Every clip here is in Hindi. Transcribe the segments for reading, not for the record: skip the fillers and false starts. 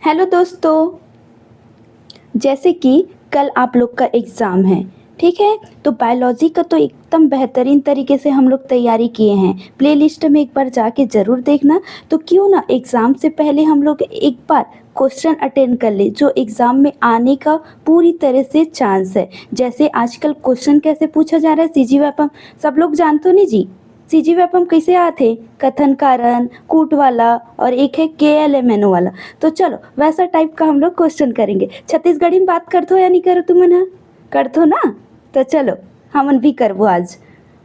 हेलो दोस्तों। जैसे कि कल आप लोग का एग्ज़ाम है, ठीक है? तो बायोलॉजी का तो एकदम बेहतरीन तरीके से हम लोग तैयारी किए हैं। प्लेलिस्ट में एक बार जाके ज़रूर देखना। तो क्यों ना एग्ज़ाम से पहले हम लोग एक बार क्वेश्चन अटेंड कर ले जो एग्ज़ाम में आने का पूरी तरह से चांस है। जैसे आजकल क्वेश्चन कैसे पूछा जा रहा है, सीजीवैपम सब लोग जानते हो नहीं जी? सीजीवैपम कैसे आते? कथन कारण, कूट वाला और एक है केएलएमएनओ वाला। तो चलो वैसा टाइप का हम लोग क्वेश्चन करेंगे। छत्तीसगढ़ी में बात करते हो या नहीं करो तुमन? करते हो ना? तो चलो हमन भी करबो आज।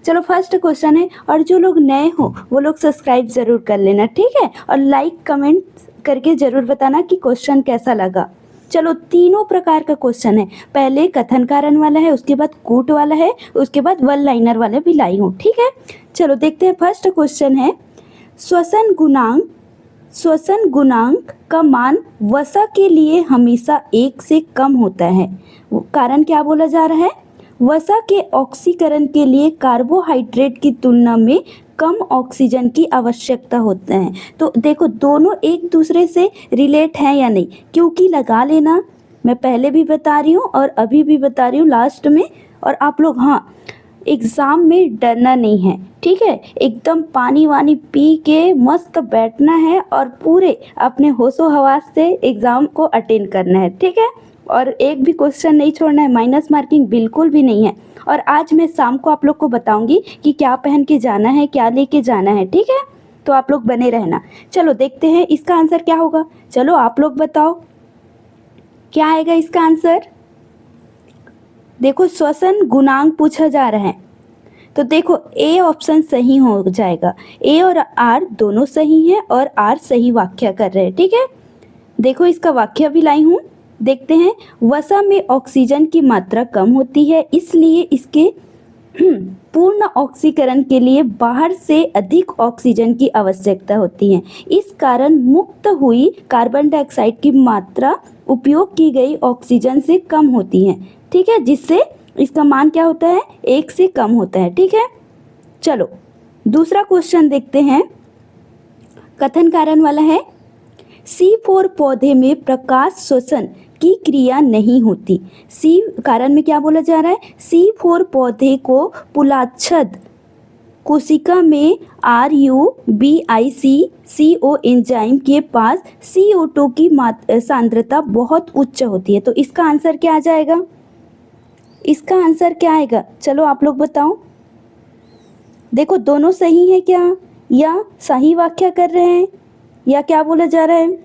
चलो फर्स्ट क्वेश्चन है, और जो लोग नए हो वो लोग सब्सक्राइब ज़रूर कर लेना, ठीक है? और लाइक कमेंट करके ज़रूर बताना कि क्वेश्चन कैसा लगा। चलो तीनों प्रकार का क्वेश्चन है। पहले कथन कारण वाला है, उसके बाद कूट वाला है, उसके बाद वन लाइनर वाला भी लाई हूँ, ठीक है? चलो देखते हैं। फर्स्ट क्वेश्चन है, श्वसन गुणांक का मान वसा के लिए हमेशा 1 से कम होता है। कारण क्या बोला जा रहा है? वसा के ऑक्सीकरण के लिए कार्बोहाइड्रेट की तुलना में कम ऑक्सीजन की आवश्यकता होता है। तो देखो दोनों एक दूसरे से रिलेट हैं या नहीं, क्योंकि लगा लेना। मैं पहले भी बता रही हूँ और अभी भी बता रही हूँ लास्ट में। और आप लोग हाँ, एग्ज़ाम में डरना नहीं है, ठीक है? एकदम पानी वानी पी के मस्त बैठना है और पूरे अपने होशो हवास से एग्ज़ाम को अटेंड करना है, ठीक है? और एक भी क्वेश्चन नहीं छोड़ना है, माइनस मार्किंग बिल्कुल भी नहीं है। और आज मैं शाम को आप लोग को बताऊंगी कि क्या पहन के जाना है, क्या लेके जाना है, ठीक है? तो आप लोग बने रहना। चलो देखते हैं इसका आंसर क्या होगा। चलो आप लोग बताओ क्या आएगा इसका आंसर। देखो श्वसन गुणांक पूछा जा रहा है, तो देखो ए ऑप्शन सही हो जाएगा। ए और आर दोनों सही हैं और आर सही व्याख्या कर रहे हैं, ठीक है? देखो इसका वाक्य भी लाई हूँ, देखते हैं। वसा में ऑक्सीजन की मात्रा कम होती है, इसलिए इसके पूर्ण ऑक्सीकरण के लिए बाहर से अधिक ऑक्सीजन की आवश्यकता होती है। इस कारण मुक्त हुई कार्बन डाइऑक्साइड की मात्रा उपयोग की गई ऑक्सीजन से कम होती है, ठीक है? जिससे इसका मान क्या होता है? 1 से कम होता है, ठीक है? चलो दूसरा क्वेश्चन देखते हैं। कथन कारण वाला है, C4 पौधे में प्रकाश श्वसन की क्रिया नहीं होती। सी कारण में क्या बोला जा रहा है? C4 पौधे को पुलाच्छद कोशिका में RUBIC-CO एंजाइम के पास CO2 की सांद्रता बहुत उच्च होती है। तो इसका आंसर क्या आ जाएगा? इसका आंसर क्या आएगा? चलो आप लोग बताओ। देखो दोनों सही है क्या, या सही व्याख्या कर रहे हैं, या क्या बोला जा रहा है,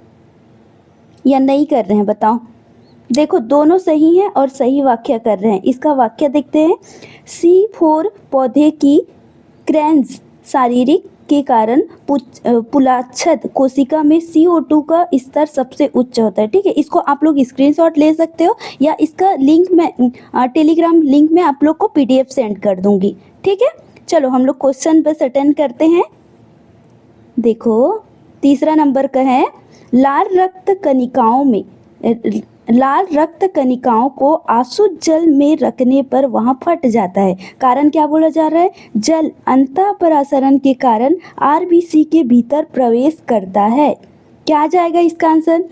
या नहीं कर रहे हैं? बताओ। देखो दोनों सही हैं और सही व्याख्या कर रहे हैं। इसका वाक्य देखते हैं। C4 पौधे की क्रैंज शारीरिक के कारण पुलाच्छद कोशिका में CO2 का स्तर सबसे उच्च होता है, ठीक है? इसको आप लोग स्क्रीनशॉट ले सकते हो, या इसका लिंक मैं टेलीग्राम लिंक में आप लोग को PDF सेंड कर दूंगी, ठीक है? चलो हम लोग क्वेश्चन बस अटेंड करते हैं। देखो तीसरा नंबर का है, लाल रक्त कणिकाओं को आसुत जल में रखने पर वहां फट जाता है। कारण क्या बोला जा रहा है? जल अंतःपरासरण के कारण RBC के भीतर प्रवेश करता है। क्या आ जाएगा इसका आंसर?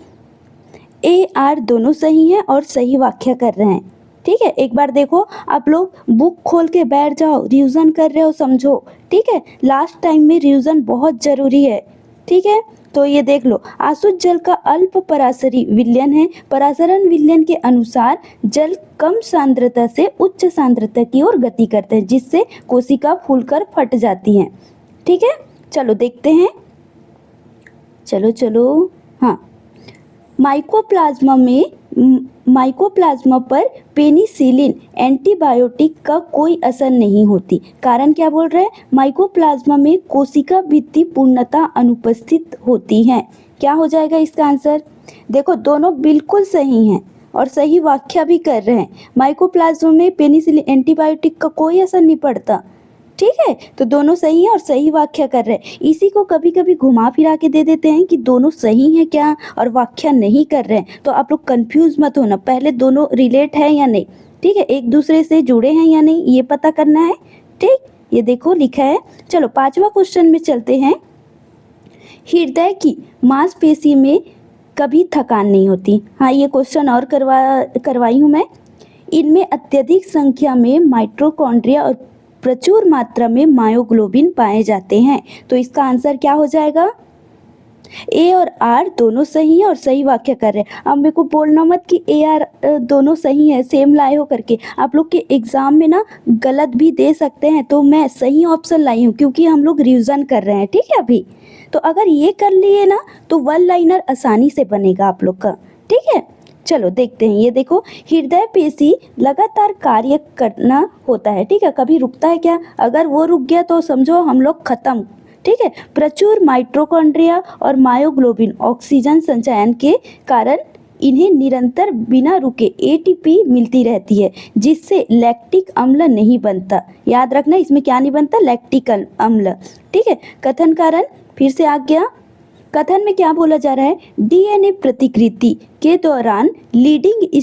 ए आर दोनों सही हैं और सही व्याख्या कर रहे हैं, ठीक है? एक बार देखो आप लोग बुक खोल के बैठ जाओ, रिवीजन कर रहे हो समझो, ठीक है? लास्ट टाइम में रिवीजन बहुत जरूरी है, ठीक है? तो ये देख लो, आसुत जल का अल्प परासरी विलयन है। परासरण विलयन के अनुसार जल कम सांद्रता से उच्च सांद्रता की ओर गति करते हैं, जिससे कोशिका फूलकर फट जाती हैं, ठीक है? चलो देखते हैं। चलो हाँ, माइकोप्लाज्मा पर पेनिसिलिन एंटीबायोटिक का कोई असर नहीं होती। कारण क्या बोल रहे हैं? माइकोप्लाज्मा में कोशिका भित्ति पूर्णतः अनुपस्थित होती है। क्या हो जाएगा इसका आंसर? देखो दोनों बिल्कुल सही हैं और सही व्याख्या भी कर रहे हैं। माइकोप्लाज्मा में पेनिसिलिन एंटीबायोटिक का कोई असर नहीं पड़ता, ठीक है? तो दोनों सही है और सही व्याख्या कर रहे हैं। इसी को कभी कभी घुमा फिरा के दे देते हैं कि दोनों सही है क्या और व्याख्या नहीं कर रहे हैं। तो आप लोग कंफ्यूज मत होना, पहले दोनों रिलेट है या नहीं, ठीक है? एक दूसरे से जुड़े हैं या नहीं ये पता करना है, ठीक? ये देखो लिखा है। चलो पांचवा क्वेश्चन में चलते हैं। हृदय की मांसपेशी में कभी थकान नहीं होती। हाँ, ये क्वेश्चन और करवाई हूँ मैं। इनमें अत्यधिक संख्या में माइटोकॉन्ड्रिया और प्रचुर मात्रा में मायोग्लोबिन पाए जाते हैं। तो इसका आंसर क्या हो जाएगा? ए और आर दोनों सही है और सही वाक्य कर रहे हैं। अब मेरे को बोलना मत कि ए आर दोनों सही है, सेम लाए हो करके। आप लोग के एग्जाम में ना गलत भी दे सकते हैं, तो मैं सही ऑप्शन लाई हूँ क्योंकि हम लोग रिवीजन कर रहे हैं, ठीक है अभी। तो अगर ये कर लिए ना तो वन लाइनर आसानी से बनेगा आप लोग का, ठीक है। चलो देखते हैं, ये देखो, हृदय पेशी लगातार कार्य करना होता है, ठीक है। कभी रुकता है क्या? अगर वो रुक गया तो समझो हम लोग खत्म, ठीक है। प्रचुर माइटोकॉन्ड्रिया और मायोग्लोबिन ऑक्सीजन संचयन के कारण इन्हें निरंतर बिना रुके एटीपी मिलती रहती है, जिससे लैक्टिक अम्ल नहीं बनता। याद रखना, इसमें क्या नहीं बनता? लैक्टिक अम्ल, ठीक है। कथन कारण फिर से आ गया। कथन में क्या बोला जा रहा है? डीएनए प्रतिकृति के दौरान लीडिंग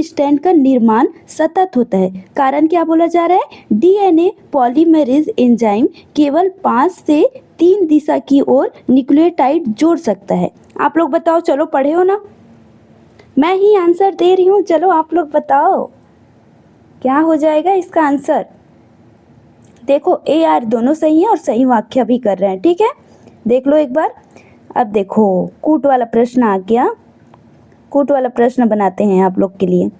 स्ट्रैंड का निर्माण सतत होता है। कारण क्या बोला जा रहा है? डीएनए पॉलीमरेज एंजाइम केवल 5 से 3 दिशा की ओर न्यूक्लियोटाइड जोड़ सकता है। आप लोग बताओ, चलो पढ़े हो ना, मैं ही आंसर दे रही हूँ, चलो आप लोग बताओ क्या हो जाएगा इसका आंसर। देखो ए आर दोनों सही है और सही वाक्य भी कर रहे हैं, ठीक है। देख लो एक बार। अब देखो कूट वाला प्रश्न आ गया, कूट वाला प्रश्न बनाते हैं आप लोग के लिए।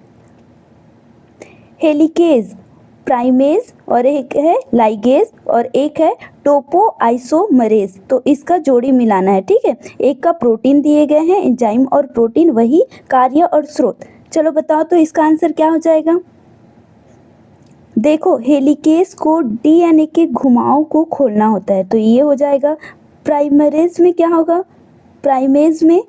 हेलिकेज, प्राइमेज और एक है लाइगेज और एक है टोपोआइसोमरेज। तो इसका जोड़ी मिलाना है, ठीक है। एक का प्रोटीन दिए गए हैं, एंजाइम और प्रोटीन वही कार्य और स्रोत। चलो बताओ तो इसका आंसर क्या हो जाएगा? देखो हेलिकेज को डीएनए के घुमाव को खोलना होता है, तो ये हो जाएगा। प्राइमरेज में क्या होगा? प्राइमेज में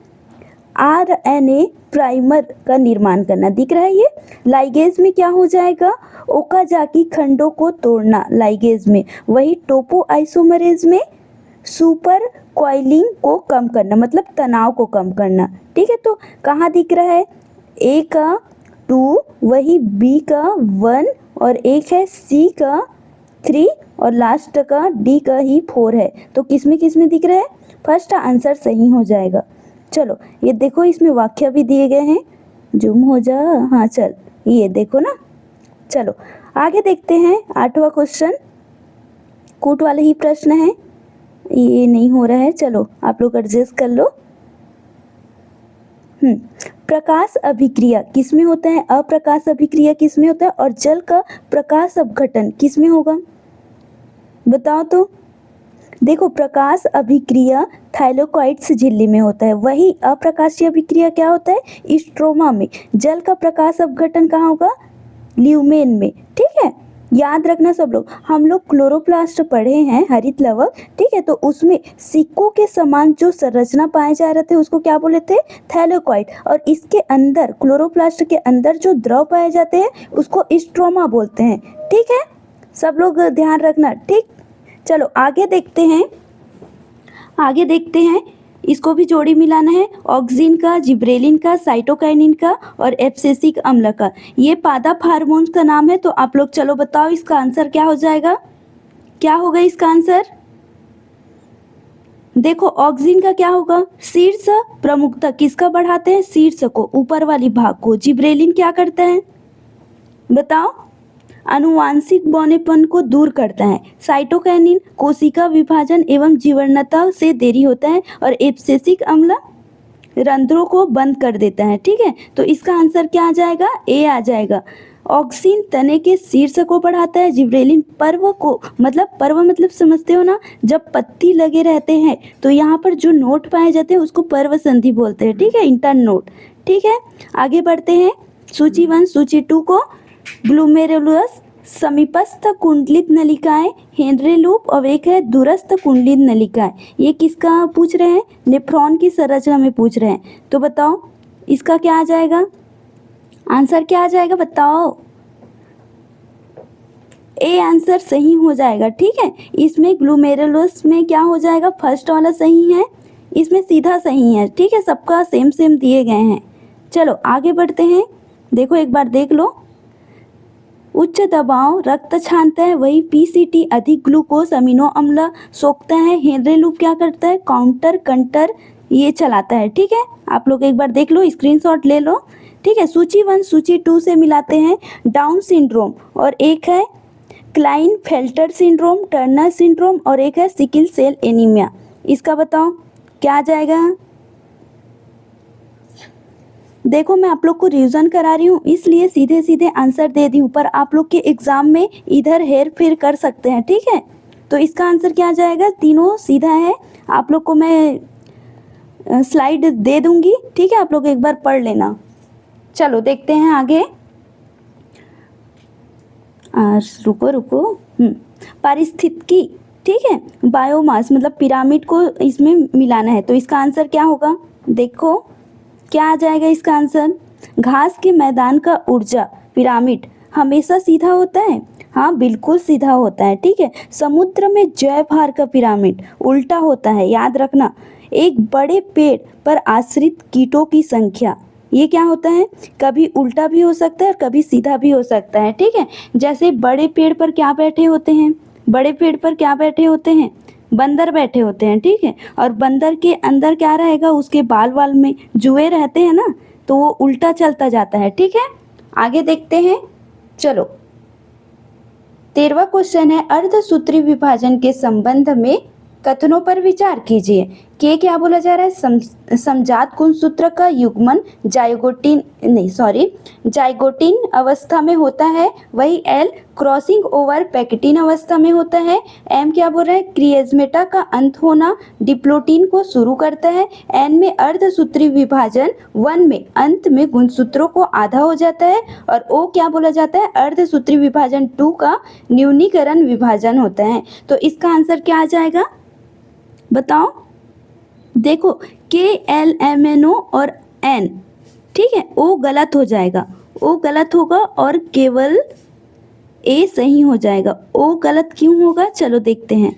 आरएनए प्राइमर का निर्माण करना, दिख रहा है ये। लाइगेज में क्या हो जाएगा? ओकाजाकी खंडों को तोड़ना लाइगेज में। वही टोपोआइसोमरेज में सुपर कॉइलिंग को कम करना, मतलब तनाव को कम करना, ठीक है। तो कहाँ दिख रहा है? ए का 2, वही बी का 1 और एक है सी का 3 और लास्ट का डी का ही 4 है। तो किसमें किसमें दिख रहा है? फर्स्ट आंसर सही हो जाएगा। चलो ये देखो, इसमें वाक्य भी दिए गए हैं, जूम हो जा, हाँ चल, ये देखो ना। चलो आगे देखते हैं 8वां क्वेश्चन, कूट वाले ही प्रश्न है। ये नहीं हो रहा है, चलो आप लोग एडजस्ट कर लो। प्रकाश अभिक्रिया किसमें होता है? अप्रकाश अभिक्रिया किसमें होता है? और जल का प्रकाश अपघटन किसमें होगा? बताओ तो। देखो प्रकाश अभिक्रिया थाइलाकोइड्स झिल्ली में होता है, वही अप्रकाशीय अभिक्रिया क्या होता है? स्ट्रोमा में। जल का प्रकाश अपघटन कहाँ होगा? ल्यूमेन में, ठीक है। याद रखना सब लोग, हम लोग क्लोरोप्लास्ट पढ़े हैं, हरित लवक, ठीक है। तो उसमें सिक्कों के समान जो संरचना पाए जा रहे थे उसको क्या बोले थे? थैलेकोइड। और इसके अंदर, क्लोरोप्लास्ट के अंदर जो द्रव पाए जाते हैं उसको स्ट्रोमा बोलते हैं, ठीक है। सब लोग ध्यान रखना, ठीक। चलो आगे देखते हैं, आगे देखते हैं। इसको भी जोड़ी मिलाना है, ऑक्सिन का, जिब्रेलिन का, साइटोकाइनिन का और एब्सिसिक अम्ल का। ये पादप हार्मोन्स का नाम है। तो आप लोग चलो बताओ इसका आंसर क्या हो जाएगा? क्या होगा इसका आंसर? देखो ऑक्सिन का क्या होगा? शीर्ष प्रमुखता किसका बढ़ाते हैं? शीर्ष को, ऊपर वाली भाग को। जिब्रेलिन क्या करता है बताओ? आनुवांशिक बौनेपन को दूर करता है। साइटोकाइनिन कोशिका विभाजन एवं जीवनता से देरी होता है और एब्सिसिक अम्ल रंध्रों को बंद कर देता है, ठीक है। तो इसका आंसर क्या आ जाएगा? ए आ जाएगा। ऑक्सिन तने के शीर्ष को बढ़ाता है, जिब्रेलिन पर्व को, मतलब पर्व मतलब समझते हो ना, जब पत्ती लगे रहते हैं तो यहाँ पर जो नोट पाए जाते हैं उसको पर्व संधि बोलते हैं, ठीक है, इंटर नोट, ठीक है। आगे बढ़ते हैं सूची 1, सूची 2 को। ग्लूमेरुलस, समीपस्थ कुंडलित नलिकाएं, हेनरी लूप और एक है दूरस्थ कुंडलित नलिकाएं। ये किसका पूछ रहे हैं? नेफ्रॉन की संरचना में पूछ रहे हैं। तो बताओ इसका क्या आ जाएगा? आंसर क्या आ जाएगा बताओ? ए आंसर सही हो जाएगा, ठीक है। इसमें ग्लूमेरुलस में क्या हो जाएगा? फर्स्ट वाला सही है, इसमें सीधा सही है, ठीक है। सबका सेम सेम दिए गए हैं। चलो आगे बढ़ते हैं, देखो एक बार देख लो। उच्च दबाव रक्त छानता है, वही पीसीटी अधिक ग्लूकोज अमीनो अम्ल सोखता है, हेनरी लूप क्या करता है, काउंटर कंटर ये चलाता है। ठीक है, आप लोग एक बार देख लो, स्क्रीनशॉट ले लो। ठीक है, सूची 1 सूची 2 से मिलाते हैं। डाउन सिंड्रोम और एक है क्लाइन फेल्टर सिंड्रोम, टर्नर सिंड्रोम और एक है सिकल सेल एनीमिया। इसका बताओ क्या आ जाएगा। देखो मैं आप लोग को रिवीजन करा रही हूँ इसलिए सीधे सीधे आंसर दे दी हूँ, पर आप लोग के एग्जाम में इधर हेर फेर कर सकते हैं। ठीक है, तो इसका आंसर क्या आ जाएगा, तीनों सीधा है। आप लोग को मैं स्लाइड दे दूंगी। ठीक है, आप लोग एक बार पढ़ लेना। चलो देखते हैं आगे। रुको रुको पारिस्थितिकी। ठीक है, बायोमास मतलब पिरामिड को इसमें मिलाना है, तो इसका आंसर क्या होगा। देखो क्या आ जाएगा इसका आंसर। घास के मैदान का ऊर्जा पिरामिड हमेशा सीधा होता है। हाँ बिल्कुल सीधा होता है। ठीक है, समुद्र में जय भार का पिरामिड उल्टा होता है, याद रखना। एक बड़े पेड़ पर आश्रित कीटों की संख्या, ये क्या होता है, कभी उल्टा भी हो सकता है और कभी सीधा भी हो सकता है। ठीक है, जैसे बड़े पेड़ पर क्या बैठे होते हैं, बड़े पेड़ पर क्या बैठे होते हैं, बंदर बैठे होते हैं। ठीक है, और बंदर के अंदर क्या रहेगा, उसके बाल वाल में जुए रहते हैं ना, तो वो उल्टा चलता जाता है। ठीक है, आगे देखते हैं। चलो 13वां क्वेश्चन है, अर्धसूत्री विभाजन के संबंध में कथनों पर विचार कीजिए। के क्या बोला जा रहा है, समजात गुणसूत्र का युग्मन जाइगोटिन अवस्था में होता है, वही एल क्रॉसिंग ओवर पैकेटिन अवस्था में होता है। एम क्या बोल रहा है, क्रिएजमेटा का अंत होना डिप्लोटिन को शुरू करता है। एन में अर्धसूत्री विभाजन, 1 में अंत में गुणसूत्रों को आधा हो जाता है। और ओ क्या बोला जाता है, अर्धसूत्री विभाजन 2 का न्यूनीकरण विभाजन होता है। तो इसका आंसर क्या आ जाएगा बताओ। देखो के एल एम एन ओ और एन, ठीक है, ओ गलत हो जाएगा, ओ गलत होगा और केवल ए सही हो जाएगा। ओ गलत क्यों होगा, चलो देखते हैं।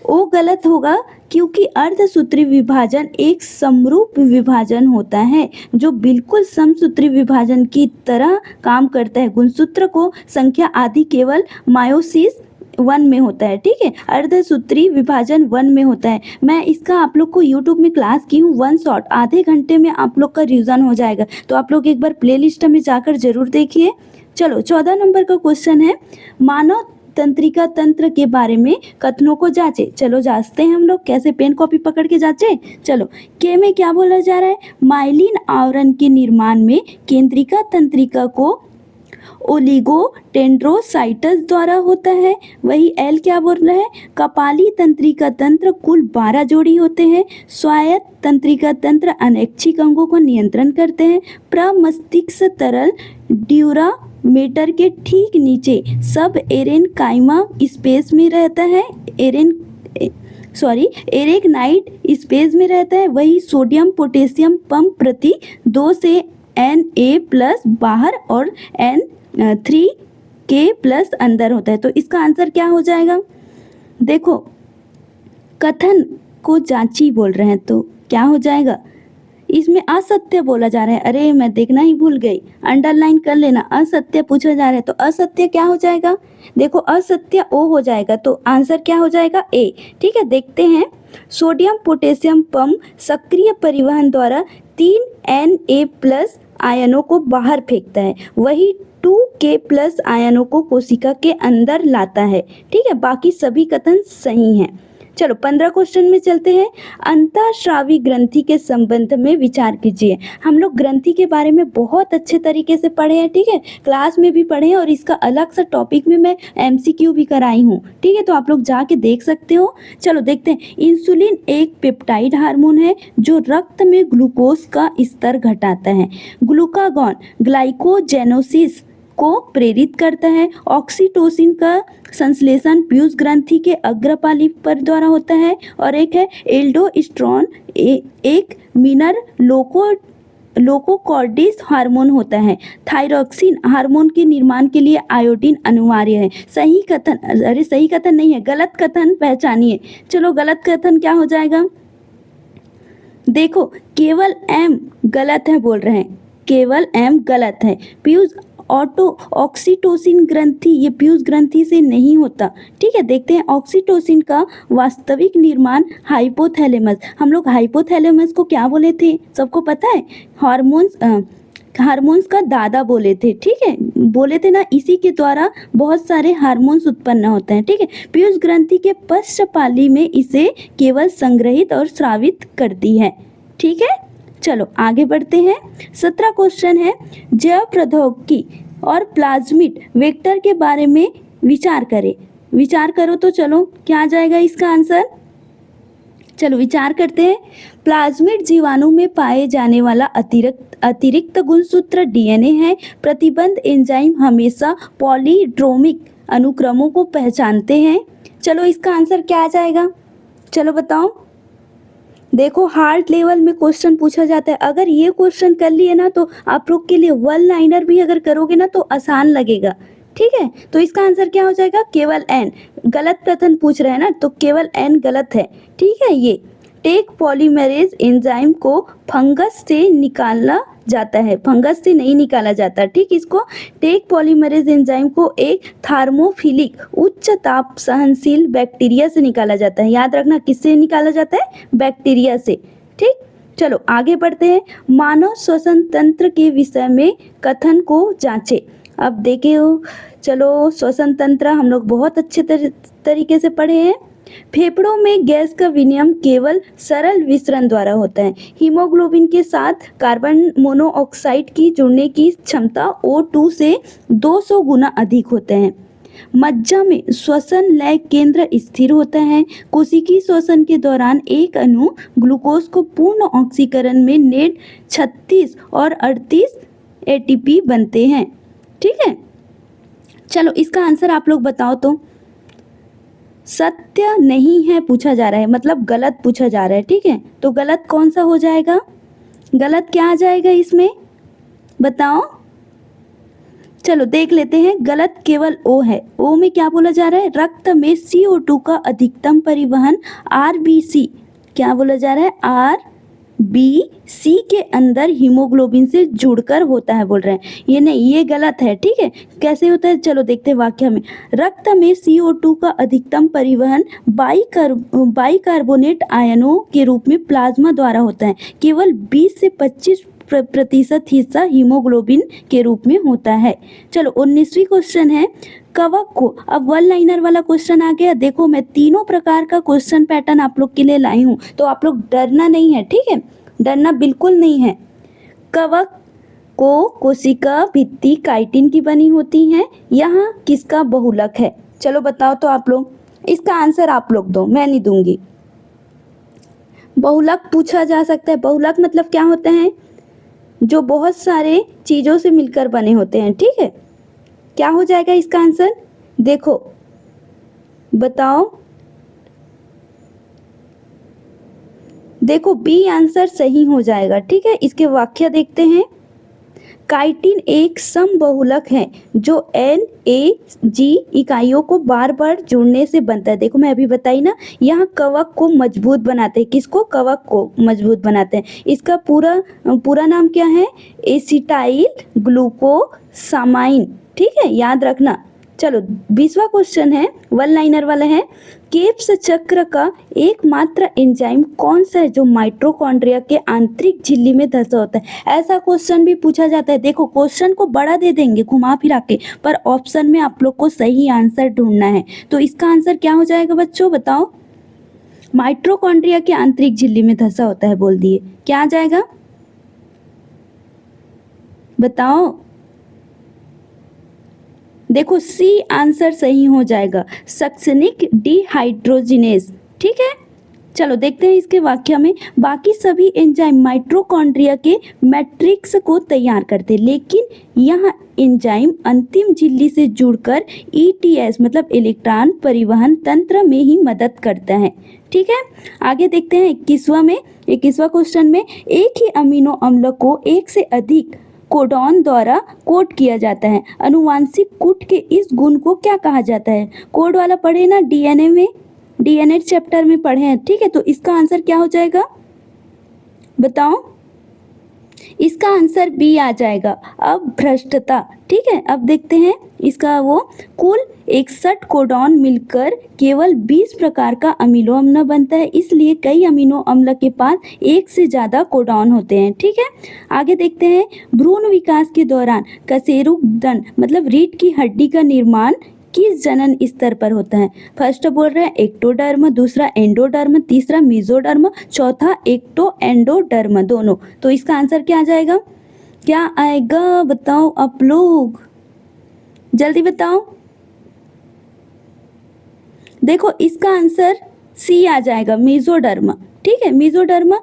ओ गलत होगा क्योंकि अर्धसूत्री विभाजन एक समरूप विभाजन होता है जो बिल्कुल समसूत्री विभाजन की तरह काम करता है। गुणसूत्र को संख्या आदि केवल मायोसिस 1 में होता है। ठीक है, अर्धसूत्री विभाजन 1 में होता है। मैं इसका आप लोग को YouTube में क्लास की हूँ, 1 शॉट आधे घंटे में आप लोग का रिवीजन हो जाएगा, तो आप लोग एक बार प्लेलिस्ट में जाकर जरूर देखिए। चलो 14 नंबर का क्वेश्चन है, मानव तंत्रिका तंत्र के बारे में कथनों को जांचे। चलो जांचते हैं हम लोग, कैसे पेन कॉपी पकड़ के जांचे। चलो के में क्या बोला जा रहा है, माइलिन आवरण के निर्माण में केंद्रिका तंत्रिका को ओलिगोडेंड्रोसाइट्स द्वारा होता है। वही एल क्या बोल रहा है, कपाली तंत्रिका तंत्र कुल 12 जोड़ी होते हैं। स्वायत्त तंत्रिका तंत्र अनैच्छिक अंगों को नियंत्रण करते हैं। प्रमस्तिष्क तरल ड्यूरामेटर के ठीक नीचे सब एरेनकाइमा स्पेस में रहता है, एरेकनाइट स्पेस में रहता है। वही सोडियम पोटेशियम पंप प्रति 2 से Na+ बाहर और N3K+ अंदर होता है। तो इसका आंसर क्या हो जाएगा, देखो कथन को जांची बोल रहे हैं तो क्या हो जाएगा, इसमें असत्य बोला जा रहा है। अरे मैं देखना ही भूल गई, अंडरलाइन कर लेना, असत्य पूछा जा रहा है तो असत्य क्या हो जाएगा, देखो असत्य ओ हो जाएगा, तो आंसर क्या हो जाएगा ए। ठीक है, देखते हैं। सोडियम पोटेशियम पंप सक्रिय परिवहन द्वारा 3 Na+ आयनों को बाहर फेंकता है, वही 2K+ आयनों को कोशिका के अंदर लाता है। ठीक है, बाकी सभी कथन सही हैं। चलो 15 क्वेश्चन में चलते हैं, अंतःस्रावी ग्रंथि के संबंध में विचार कीजिए। हम लोग ग्रंथि के बारे में बहुत अच्छे तरीके से पढ़े हैं। ठीक है, क्लास में भी पढ़े हैं और इसका अलग सा टॉपिक में मैं MCQ भी कराई हूँ। ठीक है, तो आप लोग जाके देख सकते हो। चलो देखते हैं। इंसुलिन एक पेप्टाइड हार्मोन है जो रक्त में ग्लूकोज का स्तर घटाता है। ग्लूकागॉन ग्लाइकोजेनोसिस को प्रेरित करता है। ऑक्सीटोसिन का संश्लेषण पीयूष ग्रंथि के अग्रपाली पर द्वारा होता है। और एक है एल्डोस्टेरोन, एक मिनर लोकोकॉर्डिस हार्मोन होता है। थायरॉक्सिन हार्मोन के निर्माण के लिए आयोडीन अनिवार्य है। सही कथन, अरे सही कथन नहीं है, गलत कथन पहचानिए। चलो गलत कथन क्या हो जाएगा, देखो केवल एम गलत है बोल रहे हैं, केवल एम गलत है। पीयूष ऑटो ऑक्सीटोसिन ग्रंथि, ये पीयूष ग्रंथि से नहीं होता। ठीक है, देखते हैं ऑक्सीटोसिन का वास्तविक निर्माण हाइपोथैलेमस। हम लोग हाइपोथैलेमस को क्या बोले थे, सबको पता है? हार्मोन्स का दादा बोले थे। ठीक है, बोले थे ना, इसी के द्वारा बहुत सारे हार्मोन्स उत्पन्न होते हैं। ठीक है, पीयूष ग्रंथि के पश्चपाली में इसे केवल संग्रहित और स्रावित करती है। ठीक है, चलो आगे बढ़ते हैं। 17 क्वेश्चन है, जैव प्रौद्योगिकी और प्लाज्मिड वेक्टर के बारे में विचार करें। विचार करो तो चलो, क्या आ जाएगा इसका आंसर? चलो विचार करते हैं। प्लाज्मिड जीवाणु में पाए जाने वाला अतिरिक्त गुणसूत्र डीएनए है। प्रतिबंध एंजाइम हमेशा पॉलीड्रोमिक अनुक्रमों को पहचानते हैं। चलो इसका आंसर क्या आ जाएगा, चलो बताओ। देखो हार्ड लेवल में क्वेश्चन पूछा जाता है, अगर ये क्वेश्चन कर लिए ना तो आप लोग के लिए वन लाइनर भी अगर करोगे ना तो आसान लगेगा। ठीक है, तो इसका आंसर क्या हो जाएगा? केवल एन। गलत कथन पूछ रहे हैं ना, तो केवल एन गलत है। ठीक है, ये टेक पॉलीमरेज एंजाइम को फंगस से निकाला जाता है, फंगस से नहीं निकाला जाता। ठीक, इसको टेक पॉलीमरेज एंजाइम को एक थर्मोफिलिक उच्च ताप सहनशील बैक्टीरिया से निकाला जाता है। याद रखना, किससे निकाला जाता है? बैक्टीरिया से। ठीक, चलो आगे बढ़ते हैं। मानव श्वसन तंत्र के विषय में कथन को जांचे। अब देखिए, चलो श्वसन तंत्र हम लोग बहुत अच्छे तरीके से पढ़े हैं। फेफड़ों में गैस का विनिमय केवल सरल विसरण द्वारा होता है। हीमोग्लोबिन के साथ कार्बन मोनोऑक्साइड की जुड़ने की क्षमता O2 से 200 गुना अधिक होते हैं। मज्जा में श्वसन लय केंद्र स्थिर होता है। कोशिकीय श्वसन के दौरान एक अणु ग्लूकोज को पूर्ण ऑक्सीकरण में नेट 36 और 38 ATP बनते हैं। ठीक है, चलो इसका आंसर आप लोग बताओ तो। सत्य नहीं है पूछा जा रहा है, मतलब गलत पूछा जा रहा है। ठीक है, तो गलत कौन सा हो जाएगा? गलत क्या आ जाएगा इसमें, बताओ। चलो देख लेते हैं। गलत केवल ओ है। ओ में क्या बोला जा रहा है? रक्त में CO2 का अधिकतम परिवहन RBC, क्या बोला जा रहा है? RBC के अंदर हीमोग्लोबिन से जुड़कर होता है बोल रहे हैं। ये नहीं, ये गलत है। ठीक है, कैसे होता है चलो देखते हैं वाक्य में। रक्त में CO2 का अधिकतम परिवहन बाइकार्बोनेट आयनों के रूप में प्लाज्मा द्वारा होता है। केवल 20 से 25% हिस्सा हीमोग्लोबिन के रूप में होता है। चलो 19वीं क्वेश्चन है, कवक को, अब वन लाइनर वाला क्वेश्चन आ गया। देखो मैं तीनों प्रकार का क्वेश्चन पैटर्न आप लोग के लिए लाई हूँ, तो आप लोग डरना नहीं है। ठीक है, डरना बिल्कुल नहीं है। कवक को कोशिका भित्ति काइटिन की बनी होती है। यहाँ किसका बहुलक है? चलो बताओ तो आप लोग। इसका आंसर आप लोग दो, मैं नहीं दूंगी। बहुलक पूछा जा सकता है। बहुलक मतलब क्या होते हैं? जो बहुत सारे चीज़ों से मिलकर बने होते हैं। ठीक है, क्या हो जाएगा इसका आंसर? देखो बताओ। देखो बी आंसर सही हो जाएगा। ठीक है, इसके वाक्य देखते हैं। काइटिन एक समबहुलक है जो NAG इकाइयों को बार बार जुड़ने से बनता है। देखो मैं अभी बताई ना, यहाँ कवक को मजबूत बनाते हैं। किसको? कवक को मजबूत बनाते हैं। इसका पूरा नाम क्या है? Acetyl glucosamine. ठीक है, याद रखना। चलो 20वां क्वेश्चन है, वन लाइनर वाला है। केप्स चक्र का एकमात्र एंजाइम कौन सा है जो माइटोकॉन्ड्रिया के आंतरिक झिल्ली में धंसा होता है? ऐसा क्वेश्चन भी पूछा जाता है। देखो क्वेश्चन को बड़ा दे देंगे घुमा फिरा के, पर ऑप्शन में आप लोग को सही आंसर ढूंढना है। तो इसका आंसर क्या हो जाएगा बच्चों, बताओ। माइटोकॉन्ड्रिया के आंतरिक झिल्ली में धंसा होता है बोल दिए, क्या आ जाएगा बताओ। देखो सी आंसर सही हो जाएगा, सक्सेनिक डिहाइड्रोजिनेज। ठीक है, चलो देखते हैं इसके वाक्य में। बाकी सभी एंजाइम माइटोकॉन्ड्रिया के मैट्रिक्स को तैयार करते हैं, लेकिन यहाँ एंजाइम अंतिम झिल्ली से जुड़कर ETS मतलब इलेक्ट्रॉन परिवहन तंत्र में ही मदद करता है। ठीक है, आगे देखते हैं 21वां क्वेश्चन में। एक ही अमीनो अम्ल को एक से अधिक कोडॉन द्वारा कोड किया जाता है। अनुवांशिक कूट के इस गुण को क्या कहा जाता है? कोड वाला पढ़े ना DNA में, DNA चैप्टर में पढ़े हैं। ठीक है, तो इसका आंसर क्या हो जाएगा बताओ। इसका आंसर बी आ जाएगा। अब भ्रष्टता, ठीक है। अब देखते हैं इसका वो कुल 61 कोडॉन मिलकर केवल 20 प्रकार का अमीनो अम्ल बनता है, इसलिए कई अमीनो अम्ल के पास एक से ज़्यादा कोडॉन होते हैं, ठीक है। आगे देखते हैं भ्रूण विकास के दौरान कशेरुकदंड मतलब रीढ़ की हड्डी का निर्माण किस जनन स्तर पर होता है। फर्स्ट बोल रहे हैं एक्टोडर्म, दूसरा एंडोडर्म, तीसरा मेसोडर्म, चौथा एक्टो एंडोडर्म दोनों। तो इसका आंसर क्या आ जाएगा, क्या आएगा बताओ आप लोग, जल्दी बताओ। देखो इसका आंसर सी आ जाएगा, मेसोडर्म, ठीक है। मेसोडर्म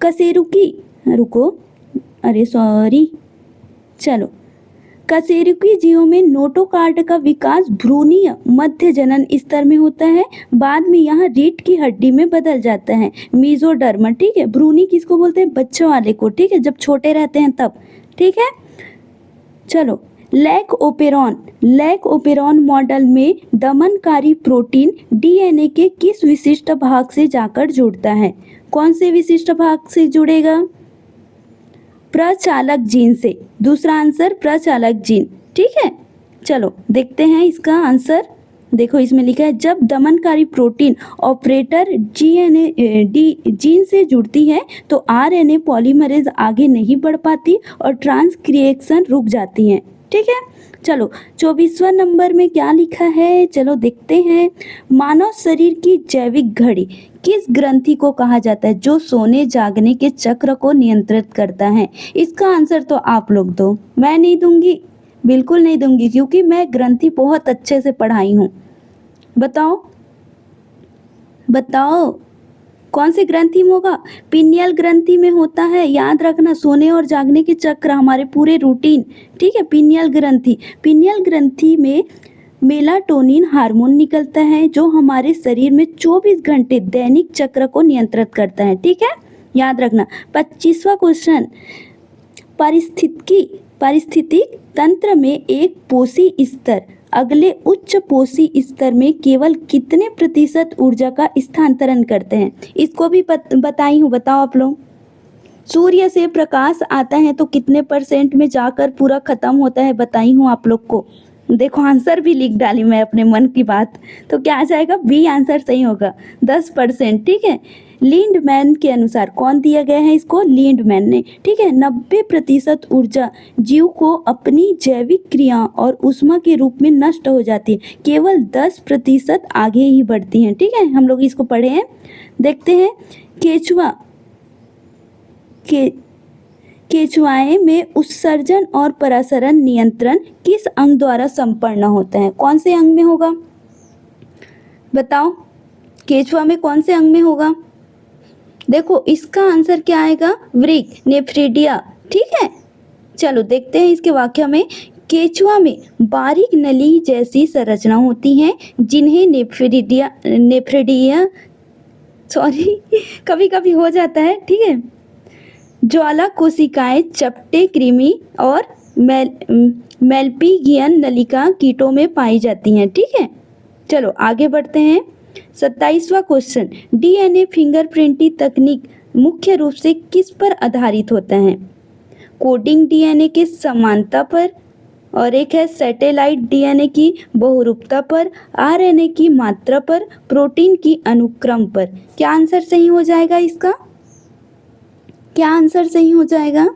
कशेरुकी, रुको, अरे सॉरी, चलो, कशेरुकी जीवों में नोटोकार्ड का विकास भ्रूणीय मध्य जनन स्तर में होता है, बाद में यहाँ रीढ़ की हड्डी में बदल जाता है मेसोडर्म, ठीक है। भ्रूणी किसको बोलते हैं, बच्चों वाले को, ठीक है, जब छोटे रहते हैं तब, ठीक है। चलो, लैक ओपेरॉन मॉडल में दमनकारी प्रोटीन डीएनए के किस विशिष्ट भाग से जाकर जुड़ता है। कौन से विशिष्ट भाग से जुड़ेगा, प्रचालक जीन से। दूसरा आंसर प्रचालक जीन, ठीक है। चलो देखते हैं इसका आंसर। देखो इसमें लिखा है जब दमनकारी प्रोटीन ऑपरेटर जीन से जुड़ती है तो आरएनए पॉलीमरेज आगे नहीं बढ़ पाती और ट्रांसक्रिएशन रुक जाती है, ठीक है। चलो 24वां नंबर में क्या लिखा है, चलो देखते हैं। मानव शरीर की जैविक घड़ी किस ग्रंथि को कहा जाता है जो सोने जागने के चक्र को नियंत्रित करता है। इसका आंसर तो आप लोग दो, मैं नहीं दूंगी, बिल्कुल नहीं दूंगी, क्योंकि मैं ग्रंथि बहुत अच्छे से पढ़ाई हूँ। बताओ बताओ कौन सी ग्रंथि में होगा, पिनियल ग्रंथि में होता है, याद रखना, सोने और जागने के चक्र हमारे पूरे रूटीन, ठीक है। पिनियल ग्रंथि में मेलाटोनिन हार्मोन निकलता है जो हमारे शरीर में 24 घंटे दैनिक चक्र को नियंत्रित करता है, ठीक है, याद रखना। 25वां क्वेश्चन, पारिस्थितिक तंत्र में एक पोषी स्तर अगले उच्च पोषी स्तर में केवल कितने प्रतिशत ऊर्जा का स्थानांतरण करते हैं। इसको भी बताई हूँ, बताओ आप लोग। सूर्य से प्रकाश आता है तो कितने परसेंट में जाकर पूरा खत्म होता है, बताई हूँ आप लोग को। देखो आंसर भी लिख डाली मैं अपने मन की बात, तो क्या आ जाएगा, बी आंसर सही होगा, 10%, ठीक है। लिंडमैन के अनुसार, कौन दिया गया है इसको, लिंडमैन ने, ठीक है। 90% ऊर्जा जीव को अपनी जैविक क्रिया और ऊष्मा के रूप में नष्ट हो जाती है, केवल 10% आगे ही बढ़ती हैं, ठीक है। हम लोग इसको पढ़े हैं। देखते हैं केचुआएं में उत्सर्जन और परासरण नियंत्रण किस अंग द्वारा संपन्न होता है। कौन से अंग में होगा, बताओ, केचुआ में कौन से अंग में होगा। देखो इसका आंसर क्या आएगा, वृक्क, नेफ्रिडिया, ठीक है। चलो देखते हैं इसके वाक्य में। केचुआ में बारीक नली जैसी संरचना होती है जिन्हें नेफ्रिडिया सॉरी कभी कभी हो जाता है, ठीक है। ज्वाला कोशिकाएं चपटे कृमि और मेलपिगियन नलिका कीटों में पाई जाती हैं, ठीक है। चलो आगे बढ़ते हैं। 27वां क्वेश्चन, डीएनए फिंगरप्रिंटिंग तकनीक मुख्य रूप से किस पर आधारित होता है। कोडिंग डीएनए के समानता पर, और एक है सैटेलाइट डीएनए की बहुरूपता पर, आरएनए की मात्रा पर, प्रोटीन की अनुक्रम पर। क्या आंसर सही हो जाएगा इसका, क्या आंसर सही हो जाएगा,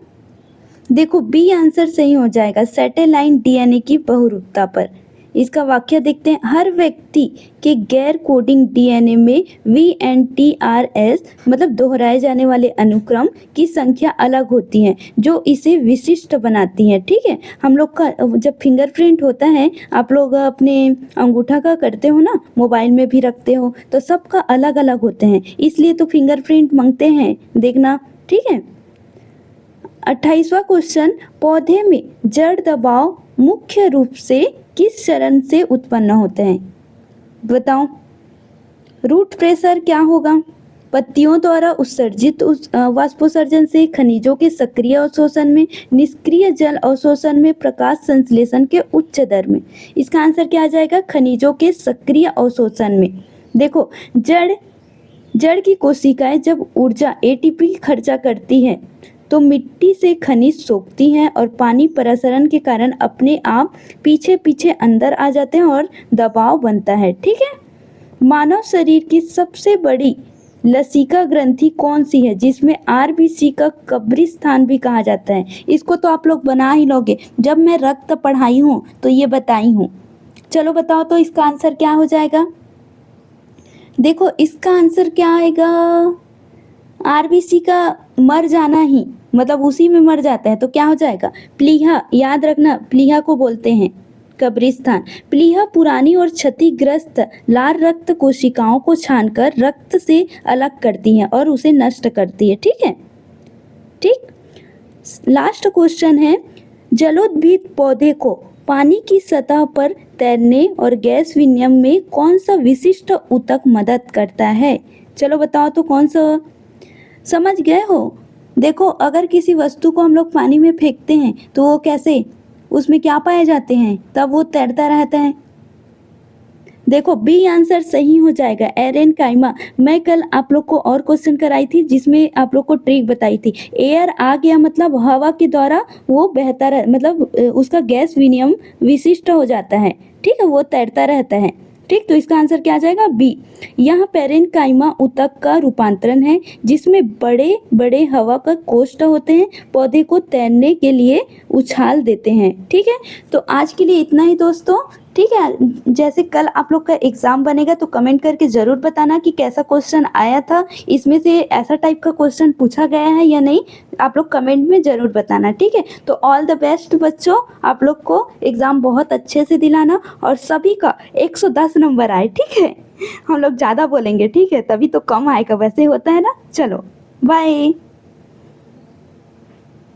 देखो बी आंसर सही हो जाएगा, सैटेलाइट डीएनए की बहुरूपता पर। इसका वाक्य देखते हैं। हर व्यक्ति के गैर कोडिंग डीएनए में VNTRS मतलब दोहराए जाने वाले अनुक्रम की संख्या अलग होती है जो इसे विशिष्ट बनाती है, ठीक है। हम लोग का जब फिंगरप्रिंट होता है, आप लोग अपने अंगूठा का करते हो ना, मोबाइल में भी रखते हो, तो सबका अलग अलग होते हैं, इसलिए तो फिंगरप्रिंट मांगते हैं, देखना, ठीक है। 28वां क्वेश्चन, पौधे में जड़ दबाव मुख्य रूप से किस चरण से उत्पन्न होते हैं, बताओ। रूट प्रेशर क्या होगा, पत्तियों द्वारा उत्सर्जित वाष्पोत्सर्जन से, खनिजों के सक्रिय अवशोषण में, निष्क्रिय जल अवशोषण में, प्रकाश संश्लेषण के उच्च दर में। इसका आंसर क्या आ जाएगा, खनिजों के सक्रिय अवशोषण में। देखो जड़ की कोशिकाएं जब ऊर्जा ATP खर्चा करती है तो मिट्टी से खनिज सोखती हैं और पानी प्रसरण के कारण अपने आप पीछे पीछे अंदर आ जाते हैं और दबाव बनता है। ठीक है। मानव शरीर की सबसे बड़ी लसिका ग्रंथि कौन सी है जिसमें आरबीसी का कब्रिस्तान भी कहा जाता है? इसको तो आप लोग बना ही लोगे, जब मैं रक्त पढ़ाई हूँ तो ये बताई हूँ। चलो बताओ तो इसका आंसर क्या हो जाएगा? देखो इसका आंसर क्या आएगा? आरबीसी का मर जाना ही, मतलब उसी में मर जाता है तो क्या हो जाएगा? प्लीहा। याद रखना, प्लीहा को बोलते हैं कब्रिस्तान। प्लीहा पुरानी और क्षतिग्रस्त लाल रक्त कोशिकाओं को छानकर रक्त से अलग करती है और उसे नष्ट करती है। ठीक है। ठीक। लास्ट क्वेश्चन है, जलोद्भिद पौधे को पानी की सतह पर तैरने और गैस विनिमय में कौन सा विशिष्ट ऊतक मदद करता है? चलो बताओ तो कौन सा? समझ गए हो? देखो अगर किसी वस्तु को हम लोग पानी में फेंकते हैं तो वो कैसे, उसमें क्या पाए जाते हैं, तब वो तैरता रहता है। देखो बी आंसर सही हो जाएगा, एरेनकाइमा। मैं कल आप लोग को और क्वेश्चन कराई थी जिसमें आप लोग को ट्रिक बताई थी। एयर आ गया मतलब हवा के द्वारा वो बहता रह, मतलब उसका गैस विनिमय विशिष्ट हो जाता है। ठीक है, वो तैरता रहता है। ठीक, तो इसका आंसर क्या आ जाएगा? बी। यह पेरेनकाइमा ऊतक का रूपांतरण है जिसमें बड़े बड़े हवा का कोष्ठ होते हैं, पौधे को तैरने के लिए उछाल देते हैं। ठीक है, तो आज के लिए इतना ही दोस्तों। ठीक है, जैसे कल आप लोग का एग्जाम बनेगा तो कमेंट करके ज़रूर बताना कि कैसा क्वेश्चन आया था, इसमें से ऐसा टाइप का क्वेश्चन पूछा गया है या नहीं, आप लोग कमेंट में ज़रूर बताना। ठीक है, तो ऑल द बेस्ट बच्चों, आप लोग को एग्ज़ाम बहुत अच्छे से दिलाना और सभी का 110 नंबर आए। ठीक है, हम लोग ज़्यादा बोलेंगे, ठीक है, तभी तो कम आएगा, वैसे होता है ना। चलो बाय।